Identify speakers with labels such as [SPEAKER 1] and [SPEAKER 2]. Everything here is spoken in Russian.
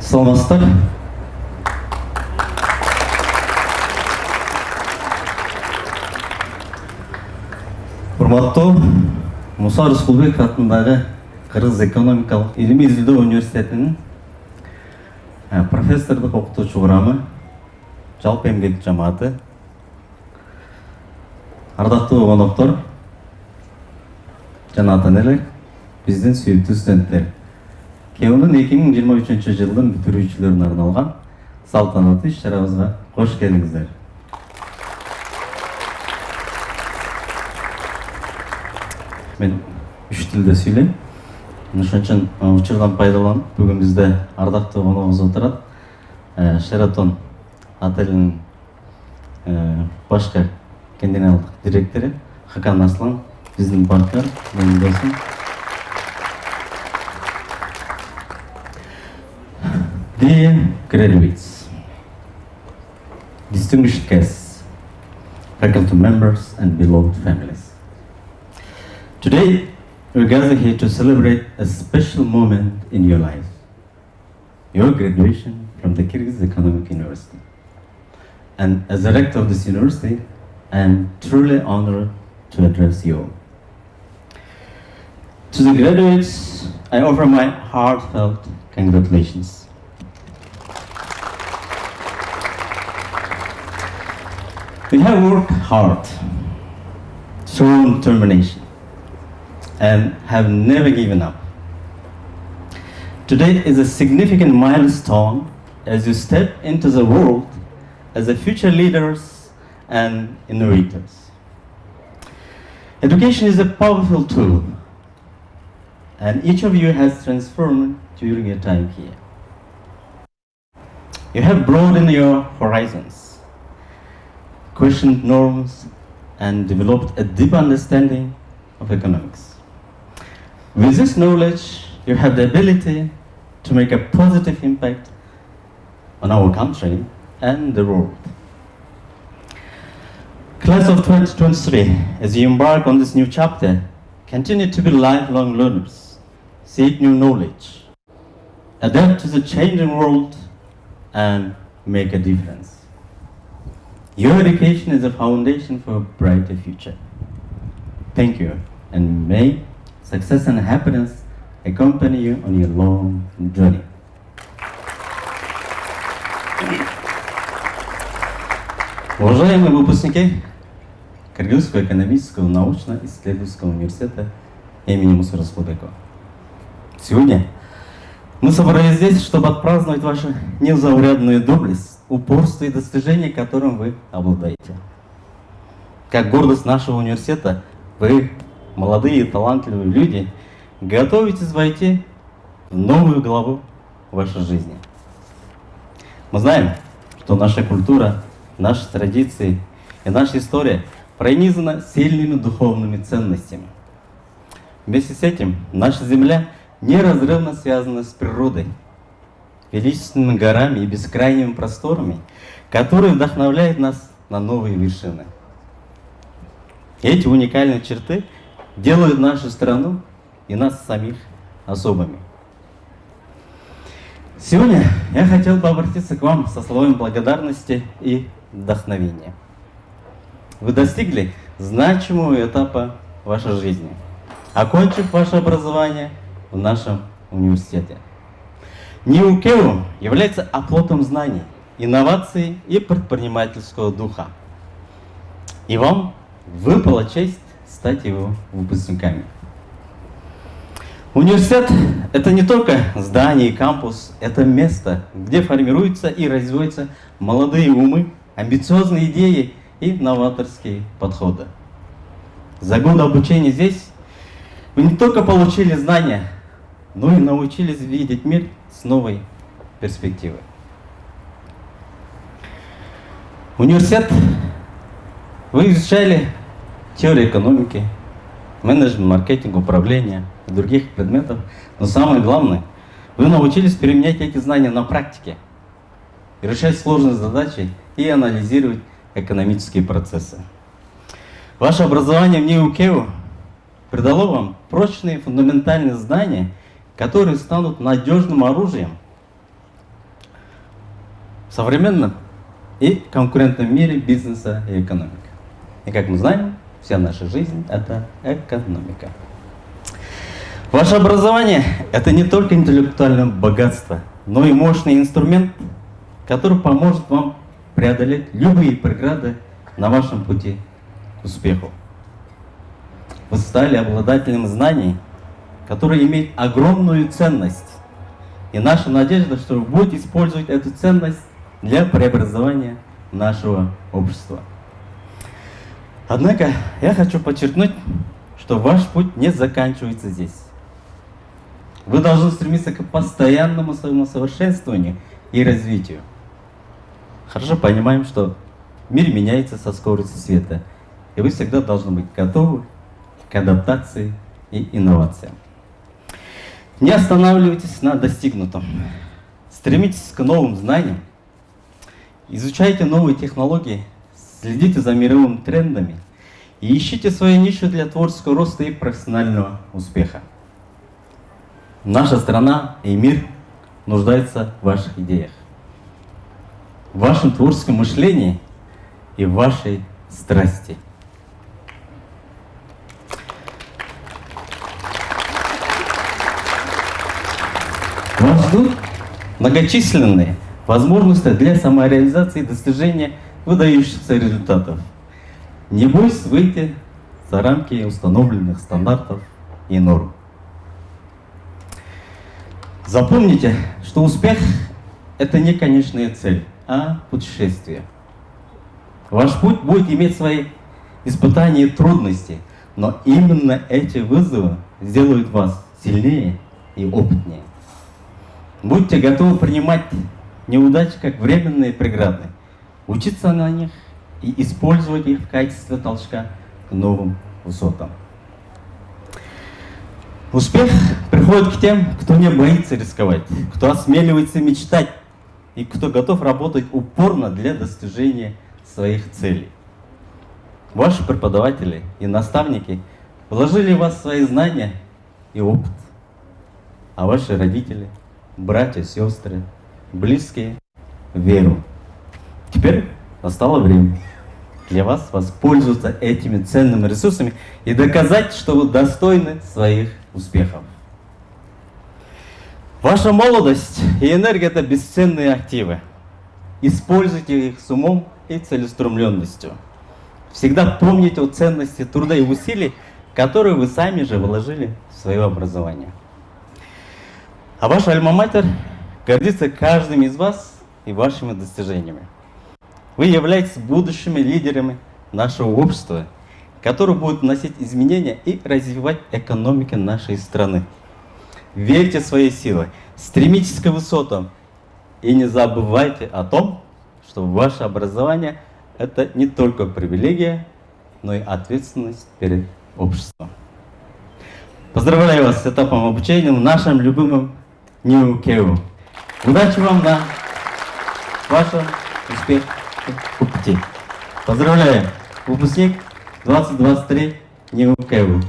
[SPEAKER 1] Саламатсыздар. Урматтуу Муса Рыскулбеков атындагы Кыргыз экономикалык илимий изилдөө университетинин профессордук окутуучу курамы, жалпы эмгек жамааты, ардактуу коноктор жана ата-энелер, биздин сүйүктүү студенттер. Кеунун 2023 жылдын бүтүрүүчүлөрүнө арналган салтанаттуу иш-чарабызга кош келиңиздер. Мен 3 тилде сүйлөйм. Ошон үчүн учурдан пайдаланып, бүгүн бизде ардактуу коногубуз отурат. Шератон отелинин башкы генералдык директору Хакан Аслан, биздин банкир, менин досум. Dear graduates, distinguished guests, faculty members and beloved families. Today, we gather here to celebrate a special moment in your life, your graduation from the Kyrgyz Economic University. And as the rector of this university, I am truly honored to address you all. To the graduates, I offer my heartfelt congratulations. We have worked hard, shown determination, and have never given up. Today is a significant milestone as you step into the world as a future leaders and innovators. Education is a powerful tool, and each of you has transformed during your time here. You have broadened your horizons, questioned norms, and developed a deep understanding of economics. With this knowledge, you have the ability to make a positive impact on our country and the world. Class of 2023, as you embark on this new chapter, continue to be lifelong learners, seek new knowledge, adapt to the changing world, and make a difference. Your education is a foundation for a brighter future. Thank you, and may success and happiness accompany you on your long journey. Уважаемые выпускники Кыргызского экономического научно-исследовательского университета имени Мусы Рыскулбекова. Сегодня мы собрались здесь, чтобы отпраздновать вашу незаурядную доблесть, упорство и достижения, которым вы обладаете. Как гордость нашего университета, вы, молодые и талантливые люди, готовитесь войти в новую главу вашей жизни. Мы знаем, что наша культура, наши традиции и наша история пронизана сильными духовными ценностями. Вместе с этим наша земля неразрывно связана с природой, величественными горами и бескрайними просторами, которые вдохновляют нас на новые вершины. Эти уникальные черты делают нашу страну и нас самих особыми. Сегодня я хотел бы обратиться к вам со словами благодарности и вдохновения. Вы достигли значимого этапа вашей жизни, окончив ваше образование в нашем университете. НИУ-КЭУ является оплотом знаний, инноваций и предпринимательского духа. И вам выпала честь стать его выпускниками. Университет – это не только здание и кампус, это место, где формируются и развиваются молодые умы, амбициозные идеи и новаторские подходы. За годы обучения здесь вы не только получили знания, но и научились видеть мир с новой перспективой. Университет вы изучали теорию экономики, менеджмент, маркетинг, управление и других предметов, но самое главное, вы научились применять эти знания на практике, решать сложные задачи и анализировать экономические процессы. Ваше образование в НИУ-КЭУ придало вам прочные фундаментальные знания, которые станут надежным оружием в современном и конкурентном мире бизнеса и экономики. И как мы знаем, вся наша жизнь – это экономика. Ваше образование – это не только интеллектуальное богатство, но и мощный инструмент, который поможет вам преодолеть любые преграды на вашем пути к успеху. Вы стали обладателем знаний, которые имеют огромную ценность. И наша надежда, что вы будете использовать эту ценность для преобразования нашего общества. Однако я хочу подчеркнуть, что ваш путь не заканчивается здесь. Вы должны стремиться к постоянному своему совершенствованию и развитию. Хорошо понимаем, что мир меняется со скоростью света, и вы всегда должны быть готовы к адаптации и инновациям. Не останавливайтесь на достигнутом. Стремитесь к новым знаниям. Изучайте новые технологии, следите за мировыми трендами и ищите свою нишу для творческого роста и профессионального успеха. Наша страна и мир нуждаются в ваших идеях, в вашем творческом мышлении и в вашей страсти. Вас ждут многочисленные возможности для самореализации и достижения выдающихся результатов. Не бойтесь выйти за рамки установленных стандартов и норм. Запомните, что успех – это не конечная цель, а путешествие. Ваш путь будет иметь свои испытания и трудности, но именно эти вызовы сделают вас сильнее и опытнее. Будьте готовы принимать неудачи как временные преграды, учиться на них и использовать их в качестве толчка к новым высотам. Успех приходит к тем, кто не боится рисковать, кто осмеливается мечтать и кто готов работать упорно для достижения своих целей. Ваши преподаватели и наставники вложили в вас свои знания и опыт, а ваши родители, братья, сестры, близкие – веру. Теперь настало время для вас воспользоваться этими ценными ресурсами и доказать, что вы достойны своих успехов. Ваша молодость и энергия – это бесценные активы. Используйте их с умом и целеустремленностью. Всегда помните о ценности труда и усилий, которые вы сами же вложили в свое образование. А ваш альма-матер гордится каждым из вас и вашими достижениями. Вы являетесь будущими лидерами нашего общества, которые будут вносить изменения и развивать экономику нашей страны. Верьте в свои силы, стремитесь к высотам и не забывайте о том, что ваше образование – это не только привилегия, но и ответственность перед обществом. Поздравляю вас с этапом обучения в нашем любимом НИУ-КЭУ. Удачи вам на вашем успехе пути. Поздравляю, выпускник 2023 НИУ-КЭУ.